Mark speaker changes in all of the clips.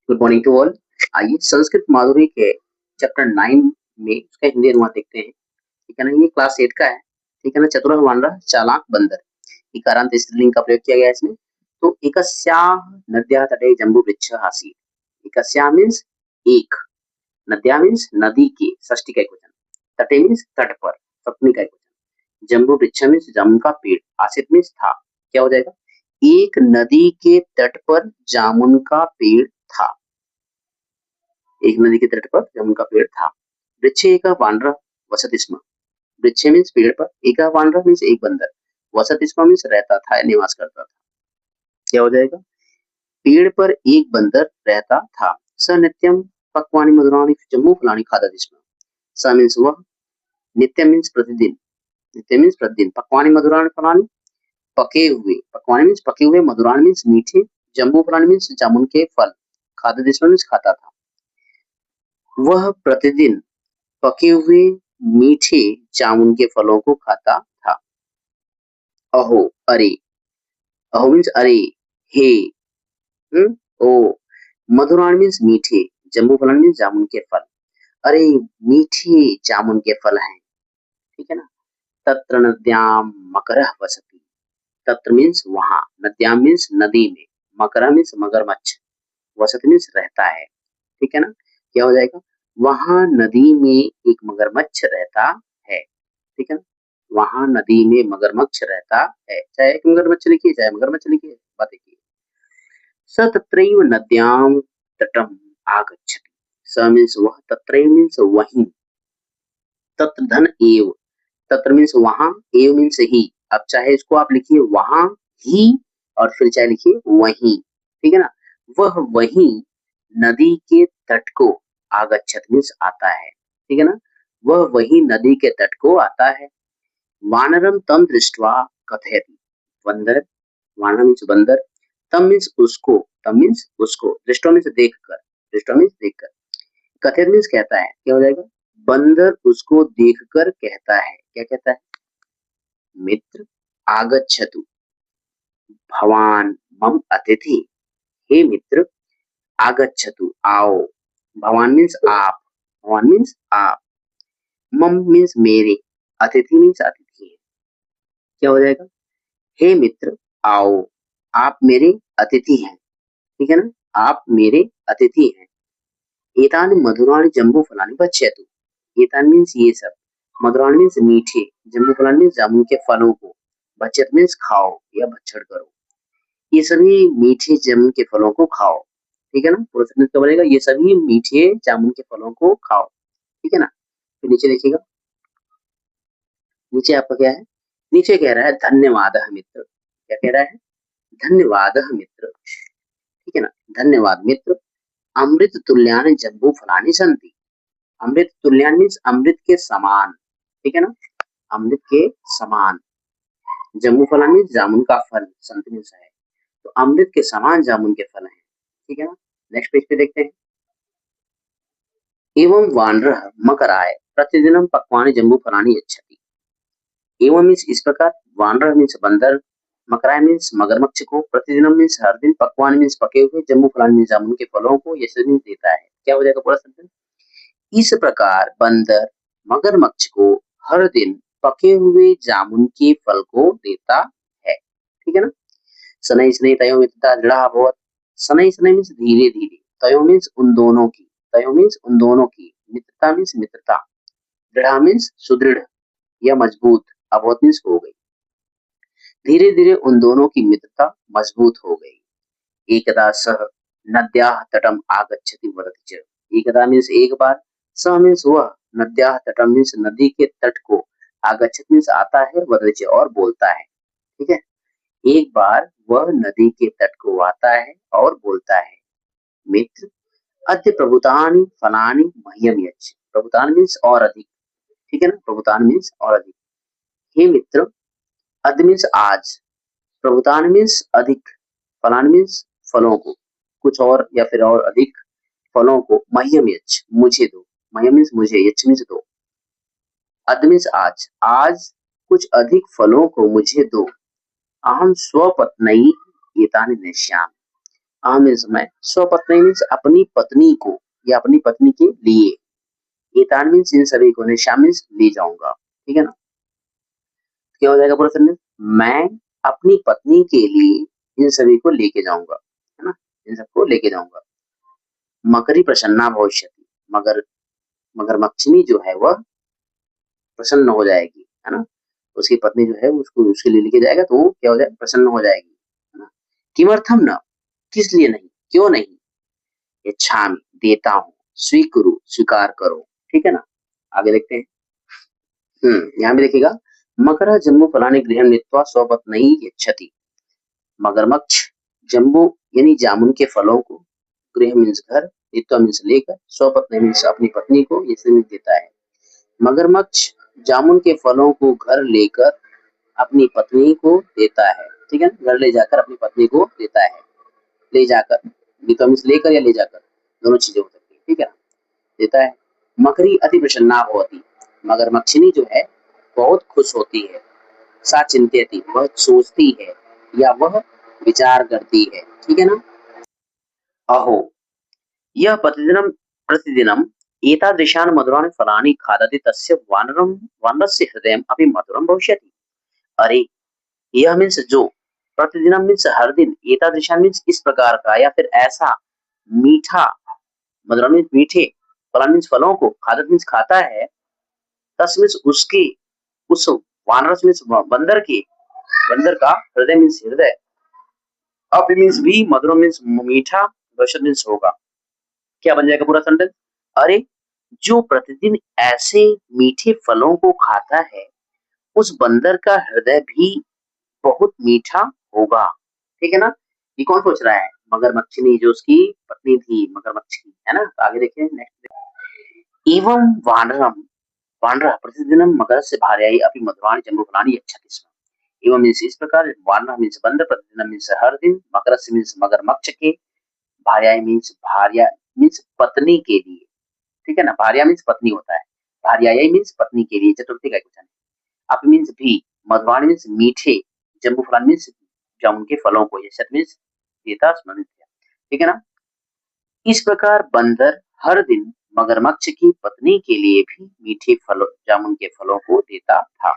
Speaker 1: Good morning to all. आइए संस्कृत माधुरी के chapter 9 में उसका हिंदी अनुवाद देखते हैं। ठीक है ना, ये क्लास 8 का है। ठीक है ना, चतुर वानर चालाक बंदर, इकारांत स्त्रीलिंग का प्रयोग किया गया है इसमें। तो एकस्याः नद्याः तटे जम्बूवृक्षः आसीत्। एकस्याः मीन्स एक, नद्याः मीन्स नदी के, षष्ठी का एकवचन, तटे मीन्स तट पर, सप्तमी का एकवचन, जम्बूवृक्ष मीन्स जामुन का पेड़, आसीत् मीन्स था। क्या हो जाएगा? एक नदी के तट पर जामुन का पेड़ था। एक नदी के तट पर जामुन का पेड़ था। वृक्षे एकः वानरः वसति स्म। वृक्ष मीन्स पेड़ पर, एकः वानरः मीन्स एक बंदर, वसति स्म मीन्स रहता था या निवास करता था। क्या हो जाएगा? पेड़ पर एक बंदर रहता था। स नित्यं पक्वानि मधुराणि जम्बूफलानि खादति स्म। स मीन्स वह, नित्यम मीन्स प्रतिदिन, नित्य मीन्स प्रतिदिन, पक्वानि मधुराणि फलानि पके हुए, पकवानी मीन्स पके हुए, मधुराणि मीन्स मीठे, जम्बूफलानि मीन्स जामुन के फल, खादति स्म मीन्स खाता था। वह प्रतिदिन पके हुए मीठे जामुन के फलों को खाता था। अहो, अरे, अहो मीन्स अरे, हे, ओ, मधुराण मीन्स मीठे, जम्बूफलन मीन्स जामुन के फल। अरे मीठे जामुन के फल हैं। ठीक है ना। तत्र नद्याम मकरः वसति। तत्र मीन्स वहां, नद्याम मीन्स नदी में, मकरः मीन्स मगरमच्छ, वसति मीन्स रहता है। ठीक है ना। क्या हो जाएगा? वहां नदी में एक मगरमच्छ रहता है। ठीक है ना। वहां नदी में मगरमच्छ रहता है। चाहे एक मगरमच्छ लिखिए, चाहे मगरमच्छ लिखिए, बात एक ही है। स तत्रैव नद्यां तटम आगच्छति। स मीन्स वह, तत्रैव मीन्स वहीं, तत्र धन एव, तत्र मीन्स वहां, एव मीन्स ही। अब चाहे इसको आप लिखिए वहां ही, और फिर चाहे लिखिए वहीं। ठीक है ना। वह वहीं नदी के तट को, आगच्छत मीन्स आता है। ठीक है ना। वह वहीं नदी के तट को आता है। वानरम तम दृष्ट्वा कथयति। बंदर, वानर मीन्स बंदर, तम मीन्स उसको, तम मीन्स उसको, दृष्टो मीन्स देखकर, दृष्टो मीन्स देखकर, कथयत मीन्स कहता है। क्या हो जाएगा? बंदर उसको देखकर कहता है। क्या कहता है? मित्र आगच्छतु भवान मम अतिथि। हे मित्र, आगच्छतु आओ, भवान मीन्स आप, भवान मीन्स आप, मम मीन्स मेरे, अतिथि मीन्स अतिथि है। क्या हो जाएगा? हे मित्र आओ, आप मेरे अतिथि हैं। ठीक है ना। आप मेरे अतिथि हैं। एतानि मधुराणि जम्बूफलानि पश्यतु। एतानि मीन्स ये सब, मधुराणि मीन्स मीठे, जम्बूफलानि मीन्स जामुन के फलों को, भक्षत मीन्स खाओ या भक्षण करो। ये सभी मीठे जामुन के फलों को खाओ। ठीक है ना। पूरा सेंटेंस क्या बनेगा? ये सभी मीठे जामुन के फलों को खाओ। ठीक है ना। फिर नीचे देखिएगा, नीचे आपका क्या है? नीचे कह रहा है धन्यवादः मित्र। क्या कह रहा है? धन्यवादः मित्र। ठीक है ना। धन्यवाद मित्र। अमृत तुल्यानि जम्बूफलानि सन्ति। अमृत तुल्यानि मीन्स अमृत के समान। ठीक है ना। अमृत के समान, जम्बूफलानि मीन्स जामुन का फल, संत मीन्स है, तो अमृत के समान जामुन के फल हैं। ठीक है ना। नेक्स्ट पेज पे देखते हैं। एवं वानरः मकराय प्रतिदिनं पक्वानि जम्बूफलानि यच्छति। एवं मीन्स इस प्रकार, वानरः मीन्स बंदर, मकराय मीन्स मगरमच्छ को, प्रतिदिनम मीन्स हर दिन, पकवान मीन्स पके हुए, जम्बूफलानि मीन्स जामुन के फलों को, यश मीन्स देता है। क्या हो जाएगा पूरा सेंटेंस? इस प्रकार बंदर मगरमच्छ को हर दिन पके हुए जामुन के फल को देता है। ठीक है ना। शनैः शनैः तयोः मित्रता दृढ़ा अभवत्। शनैः शनैः मीन्स धीरे धीरे, तयोः मीन्स उन दोनों की, तयोः मीन्स उन दोनों की, मित्रता मीन्स मित्रता, दृढ़ा मीन्स सुदृढ़ या मजबूत, अभवत् मीन्स हो गई। धीरे धीरे उन दोनों की मित्रता मजबूत हो गई। एकदा सह नद्याः तटम आगच्छति वदति च। एकदा मीन्स एक बार, सह मीन्स वह, नद्याः तटम मीन्स नदी के तट को, आगच्छति मीन्स आता है, वदति च और बोलता है। ठीक है। एक बार वह नदी के तट को आता है और बोलता है, मित्र अद्य प्रभुतानि फलानि मह्यम यच्छ। प्रभुतान मीन्स और अधिक। ठीक है ना। प्रभुतान मीन्स और अधिक। हे मित्र, अद्य मीन्स आज, प्रभुतान मीन्स अधिक, फलान मीन्स फलों को, कुछ और या फिर और अधिक फलों को, मह्यम यच्छ मुझे दो, मह्यम मीन्स मुझे, यच्छ मीन्स दो, अद्य मीन्स आज, आज कुछ अधिक फलों को मुझे दो। अहम स्वपत्नैः एतानि नेष्यामि। अहम मीन्स मैं, स्वपत्नी मीन्स अपनी पत्नी को या अपनी पत्नी के लिए, एतान मीन्स इन सभी को, निशा मीन्स ले जाऊंगा, ठीक है ना। क्या हो जाएगा पूरा सेंटेंस, मैं अपनी पत्नी के लिए इन सभी को लेके जाऊंगा, है ना, इन सबको लेके जाऊंगा। मकरी प्रसन्ना भविष्यति, मगर मगरमच्छनी जो है वह प्रसन्न हो जाएगी, है ना, उसकी पत्नी जो है उसको उसके लिए लेके जाएगा तो वो क्या हो जाएगा, प्रसन्न हो जाएगी, है ना। किमर्थम न, किस लिए नहीं, क्यों नहीं, इच्छामि देता हूँ, स्वीकुरु स्वीकार करो, ठीक है ना। आगे देखते हैं। यहाँ भी देखिएगा, मकर जम्बू फलाने गृह नीत्वा स्वपत्नई यच्छति, मगरमच्छ जम्बू यानी जामुन के फलों को, गृह मीन्स घर, नीत्वा मीन्स लेकर, स्वपत्नी मीन्स अपनी पत्नी को ये मीन्स देता है। मगरमच्छ जामुन के फलों को घर लेकर अपनी पत्नी को देता है, ठीक है, घर ले जाकर अपनी पत्नी को देता है, ले जाकर, नीत्वा मीन्स लेकर या ले जाकर, दोनों चीजें हो सकती है, ठीक है, देता है। मकरी अति प्रसन्ना होती, मगरमच्छिनी जो है बहुत खुश होती है, सा चिंत्यति वह सोचती है या वह विचार करती है, ठीक है ना। अहो यह प्रतिदिनम प्रतिदिनम एतादृशान मधुराणि फलानि खादति तस्य वानरम वानरस्य हृदयम अपि मधुरम भविष्यति। अरे यह मीन्स जो, प्रतिदिनम मीन्स हर दिन, एतादृशान मीन्स इस प्रकार का या फिर ऐसा, मीठा, मधुरम मीन्स मीठे, फलानि मीन्स फलों को, खादत मीन्स खाता है, तस मीन्स उसके, उस वानरस मीन्स बंदर के, बंदर का, हृदय मीन्स हृदय, अप मीन्स भी, मधुर मीन्स मीठा, भविष्य मीन्स होगा। क्या बन जाएगा पूरा सेंटेंस, अरे जो प्रतिदिन ऐसे मीठे फलों को खाता है उस बंदर का हृदय भी बहुत मीठा होगा, ठीक है ना। ये कौन सोच रहा है, मगरमच्छनी जो उसकी पत्नी थी मगरमच्छ की, है ना। तो आगे देखिए नेक्स्ट, एवं वानरम वानरः प्रतिदिनं मकरस्य भार्यायै अपि मधुराणि जम्बूफलानि यच्छति स्म। एवं मीन्स इस प्रकार, वानरः मीन्स बंदर, प्रतिदिनं मीन्स हर दिन, मकरस्य मीन्स मगरमच्छ के, भार्यायै मीन्स भार्या मीन्स पत्नी के लिए, ठीक है ना, भार्या मीन्स पत्नी होता है, भार्यायै मीन्स पत्नी के लिए, चतुर्थी का क्वेश्चन है। अपि मीन्स भी, मधुराणि मीन्स मीठे, जम्बूफलानि मीन्स जामुन के फलों को, यच्छति मीन्स देता, स्मरण किया, ठीक है ना। इस प्रकार बंदर हर दिन मगरमच्छ की पत्नी के लिए भी मीठे फलों, जामुन के फलों को देता था।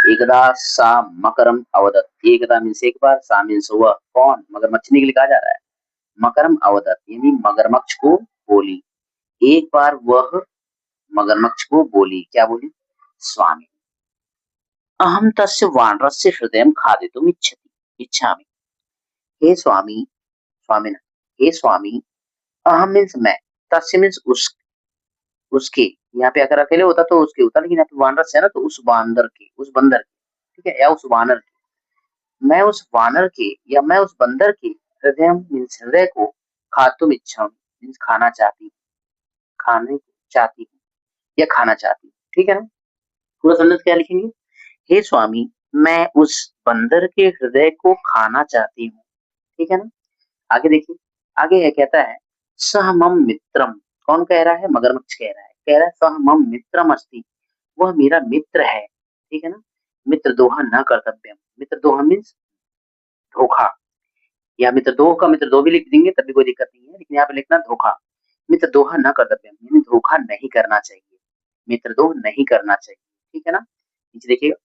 Speaker 1: एकदा सा मकरम अवदत, एकदा मीन्स एक बार, सा मीन्स वह, कौन, मगरमच्छनी के लिए कहा जा रहा है। मकरम अवदत यानी मगरमच्छ को बोली, एक बार वह मगरमच्छ को बोली, क्या बोली, स्वामी अहम तस्य वानरस्य हृदयं खादितुम इच्छति इच्छामि, हे स्वामी, स्वामी, हे स्वामी, अहम मीन्स मैं, तस्य मीन्स उसके, यहाँ पे अगर अकेले होता तो उसके होता, लेकिन यहाँ पे वानरस है ना, तो उस बांदर के, उस बंदर के, ठीक है, या उस वानर के, मैं उस वानर के या मैं उस बंदर के, हृदय मीन्स हृदय को, खातुम इच्छा मीन्स खाना चाहती, खाने चाहती हूँ या खाना चाहती हूँ, ठीक है ना। पूरा सेंटेंस क्या लिखेंगे, हे स्वामी मैं उस बंदर के हृदय को खाना चाहती हूँ, ठीक है ना। आगे देखिए, आगे है कहता है, सह मम मित्रम, कौन कह रहा है, मगरमच्छ कह रहा है, कह रहा है सह मम मित्रम अस्ति, वह मेरा मित्र है, ठीक है ना। मित्र दोहा न कर्तव्यम, मित्र दोहा मीन्स धोखा, या मित्र दोह का मित्र दो भी लिख देंगे तब भी कोई दिक्कत नहीं है, लेकिन यहाँ पे लिखना धोखा, मित्र दोहा न कर्तव्यम यानी धोखा नहीं करना चाहिए, मित्र दोह नहीं करना चाहिए, ठीक है ना। नीचे देखिएगा,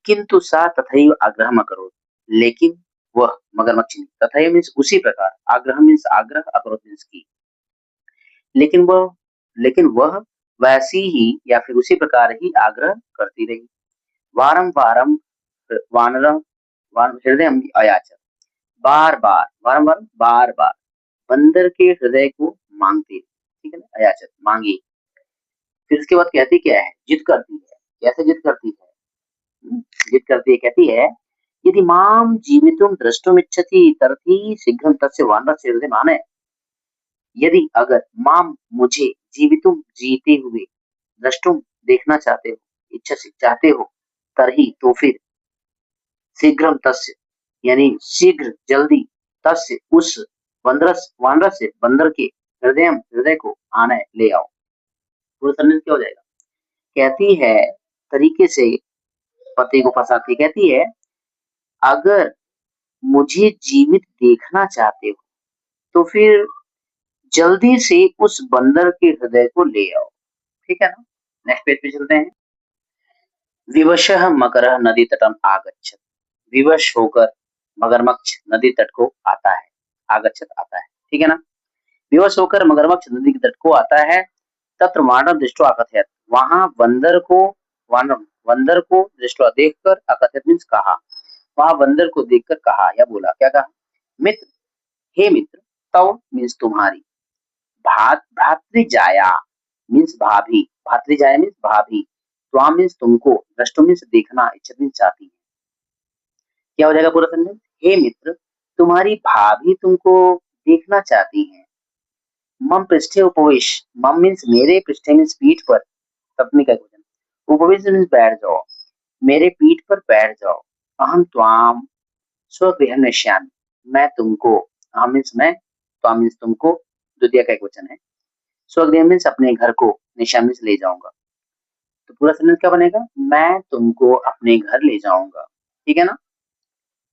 Speaker 1: किंतु सा तथैव आग्रह करो, लेकिन वह मगरमच्छ तथैव मीन्स उसी प्रकार, आग्रह मीन्स आग्रह, अकरोत मीन्स की, लेकिन वह वैसी ही या फिर उसी प्रकार ही आग्रह करती रही, वारम वारम वानर हृदय अयाचर, बार बार, बार बार बंदर के हृदय को मांगती, ठीक है ना, अयाचर मांगी। फिर उसके बाद कहती क्या है, जिद करती है, कैसे जिद करती है, जिद करती है, कहती है, यदि माम जीवितुम द्रष्टुम इच्छति तरति शीघ्रं तस्य वानरस्य हृदय माने, यदि अगर माम मुझे जीवितुम जीते हुए, द्रष्टुम देखना चाहते हो, इच्छा से चाहते हो, तरही तो फिर, शीघ्रम तस्य यानी शीघ्र जल्दी, तस्य उस बंदरस वानर से, बंदर के, हृदय को आने ले आओ। पूरा सेंटेंस क्या हो जाएगा, कहती है तरीके से पति को फंसाती, कहती है अगर मुझे जीवित देखना चाहते हो तो फिर जल्दी से उस बंदर के हृदय को ले आओ। ठीक है ना? नेक्स्ट पेज पे चलते हैं। विवशः मकरः नदी तटम आगच्छत। विवश होकर मगरमच्छ नदी तट को आता है। आगच्छत आता है। ठीक है ना? विवश होकर मगरमच्छ नदी के तट को आता है। तत्र वानरं दृष्ट्वा अकथयत्। वहां बंदर को दृष्ट्वा देखकर अकथयत् मीन्स कहा। वहां बंदर को देखकर कहा या बोला। क्या कहा? मित्र, हे मित्र, तव मीन्स तुम्हारी, भातृजाया मीन्स भाभी, भातृजाया मीन्स भाभी, त्वाम मीन्स तुमको, द्रष्टुम मीन्स देखना, इच्छा मीन्स चाहती है। क्या हो जाएगा पूरा सेंटेंस? हे मित्र, तुम्हारी भाभी तुमको देखना चाहती है। मम पृष्ठे उपवेश, मम मीन्स मेरे, पृष्ठे मीन्स पीठ पर, पत्नी का क्वेश्चन, उपवेश मीन्स बैठ जाओ, मेरे पीठ पर बैठ जाओ। अहम त्वाम स्वगृह नश्यामि, मैं तुमको, अहम मीन्स मैं, त्वाम मीन्स तुमको, द्वितीय का क्वेश्चन है, स्वगृह मीन्स अपने घर को, नश्यामि मीन्स ले जाऊंगा। तो पूरा सेंटेंस क्या बनेगा? मैं तुमको अपने घर ले जाऊंगा। ठीक है ना?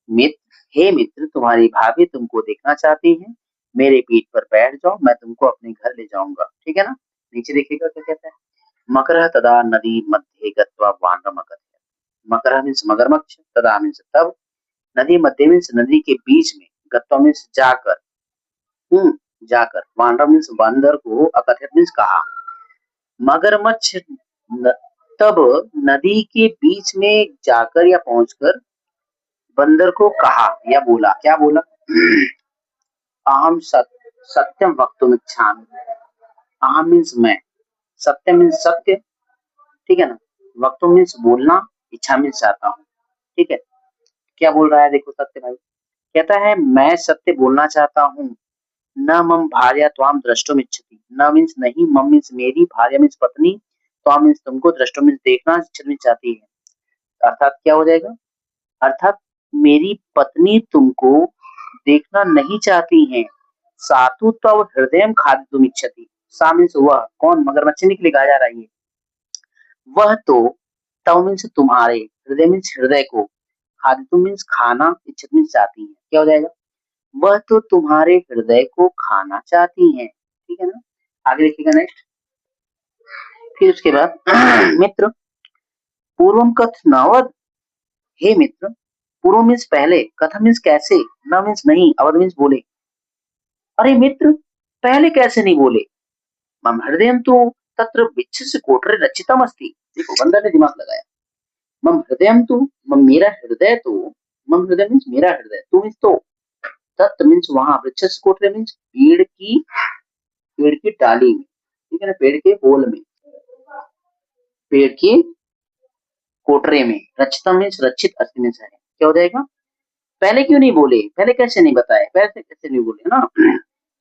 Speaker 1: मित्र, हे मित्र, तुम्हारी भाभी तुमको देखना चाहती है, मेरे पीठ पर बैठ जाओ, मैं तुमको अपने घर ले जाऊंगा। ठीक है ना? नीचे देखिएगा क्या कहता है। मकरः तदा नदी मध्ये गत्वा वानरम् अकथयत्। मकरः मीन्स मगरमच्छ, तदा मीन्स तब, नदी मध्य मीन्स नदी के बीच में, गत्वा मीन्स जाकर, जाकर, वानरम् मीन्स बंदर को, अकथयत् मीन्स कहा। मगरमच्छ तब नदी के बीच में जाकर या पहुंचकर बंदर को कहा या बोला। क्या बोला? अहम सत्यम वक्तुम इच्छामि। अहम मीन्स मैं, सत्यम मीन्स सत्य, ठीक है ना? वक्तुम मीन्स बोलना, इच्छा मीन्स चाहता हूँ। ठीक है? क्या बोल रहा है देखो सत्य भाई, कहता है मैं सत्य बोलना चाहता हूँ। न मम भार्या त्वाम द्रष्टुम इच्छति। न मीन्स नहीं, मम मीन्स मेरी, भार्या मीन्स पत्नी, त्वाम मीन्स तुमको, द्रष्टुम मीन्स देखना, इच्छति मीन्स चाहती है। अर्थात क्या हो जाएगा? अर्थात मेरी पत्नी तुमको देखना नहीं चाहती हैं। सातु तव हृदयम खादितुम इच्छति। सा मीन्स वह, कौन? मगरमच्छ निकलेगा जा रहा है ये। वह तो, तव मीन्स तुम्हारे, हृदय मीन्स हृदय को, खादितुम मीन्स खाना, इच्छति मीन्स चाहती है। क्या हो जाएगा? वह तो तुम्हारे हृदय को खाना चाहती हैं। ठीक है ना? आगे देखिएगा नेक्स्ट। फिर उसके बाद मित्र, पूर्वम कथ नवद। हे मित्र, पूर्व मीन्स पहले, कथम मीन्स कैसे, न मीन्स नहीं, अवध मीन्स बोले। अरे मित्र, पहले कैसे नहीं बोले? मम हृदयम तो तत्र विच्छिन्न कोठरे रचितम अस्ति। देखो बंदर ने दिमाग लगाया। मम हृदयम तो, मम मेरा हृदय तो, मम हृदय मीन्स मेरा हृदय, तू मीन्स तो, तत्र मीन्स वहां, वृक्षस्य कोठरे मीन्स पेड़ की डाली में, ठीक है ना, पेड़ के होल में, पेड़ के कोटरे में, रचितम मीन्स रचित, अस्ति मीन्स है। क्या हो जाएगा? पहले क्यों नहीं बोले? पहले कैसे नहीं बताए? पहले कैसे नहीं बोले ना?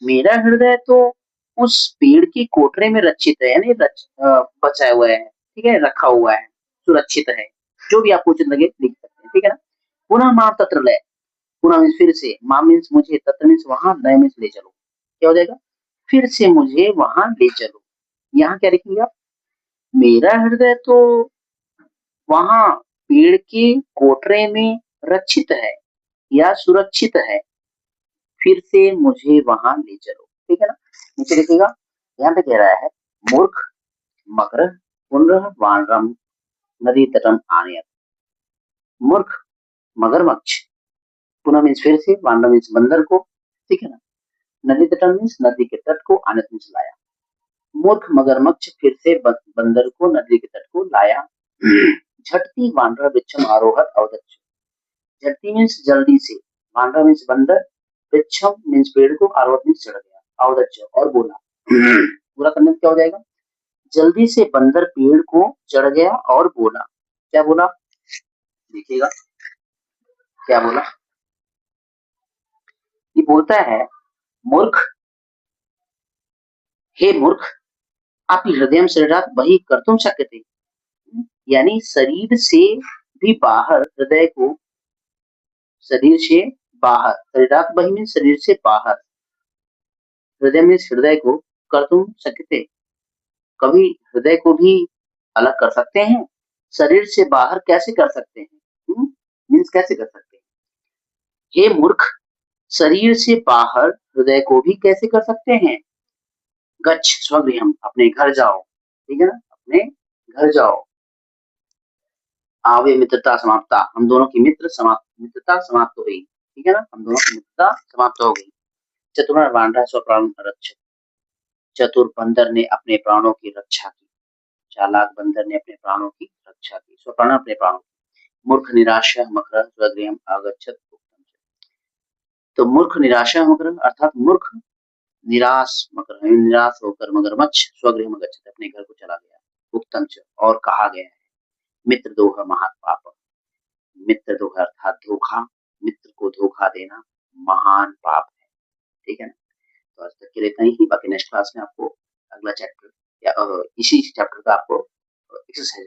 Speaker 1: मेरा हृदय तो उस पेड़ की कोठरे में रचित है, यानी बचाया हुआ है, ठीक है, रखा हुआ है, सुरक्षित है। जो भी आपको उचित लगे लिख सकते हैं। ठीक है ना? पुनः माम तत्र लय, पुनः मीन्स फिर से, माम मीन्स मुझे, तत्र मीन्स वहां, लय मीन्स ले चलो। क्या हो जाएगा? फिर से मुझे वहां ले चलो। यहाँ क्या लिखेंगे आप? मेरा हृदय तो वहां पेड़ के कोठरे में रक्षित है या सुरक्षित है, फिर से मुझे वहां ले चलो। ठीक है ना? नीचे देखिएगा, यहाँ पे कह रहा है मूर्ख मकर पुनः वानरम नदी तटम आनयत। मूर्ख मगरमच्छ, पुनः मीन्स फिर से, वानरम मीन्स बंदर को, ठीक है ना, नदी तटम मीन्स नदी के तट को, आनयत मीन्स लाया। मूर्ख मगरमच्छ फिर से बंदर को नदी के तट को लाया। झटती वानर वृक्षम आरोहत अवदच्छ। झटती मीन्स जल्दी से, वानर मीन्स बंदर, वृक्षम मीन्स पेड़ को, आरोहत मीन्स चढ़ गया, अवदच्छ और बोला। पूरा करने क्या हो जाएगा? जल्दी से बंदर पेड़ को चढ़ गया और बोला। क्या बोला? देखिएगा क्या बोला। ये बोलता है मूर्ख, हे मूर्ख, आप हृदय शरीरात बही कर्तुम शक्यते। यानी शरीर से भी बाहर हृदय को, शरीर से बाहर, शरीरात बही मीन्स शरीर से बाहर, हृदय मीन्स हृदय को, कर्तुम शक्यते, कभी हृदय को भी अलग कर सकते हैं, शरीर से बाहर कैसे कर सकते हैं? मीन्स कैसे कर सकते हैं? हे मूर्ख, शरीर से बाहर हृदय को भी कैसे कर सकते हैं? गच्छ स्वगृहम्, अपने घर जाओ, ठीक है ना? अपने घर जाओ। आवे मित्रता समाप्ता, हम दोनों की मित्रता समाप्त हो गई, ठीक है ना? हम दोनों की मित्रता समाप्त हो गई। चतुर स्वप्राण रक्षक, चतुर बंदर ने अपने प्राणों की रक्षा की, चालाक बंदर ने अपने प्राणों की रक्षा की, स्वप्राण अपने प्राणों की। मूर्ख निराशः मकरः स्वगृहम् आगच्छत्। तो मूर्ख निराशा मकर अर्थात मूर्ख निराश होकर मगरमच्छ स्वगृह में गच्छति, अपने घर को चला गया। उक्तम च, और कहा गया है, मित्र दोह महापाप, मित्र दोह अर्थात धोखा, मित्र को धोखा देना महान पाप है, ठीक है ना? तो आज तक के लिए इतना ही, बाकी नेक्स्ट क्लास में आपको अगला चैप्टर या इसी चैप्टर का आपको एक्सरसाइज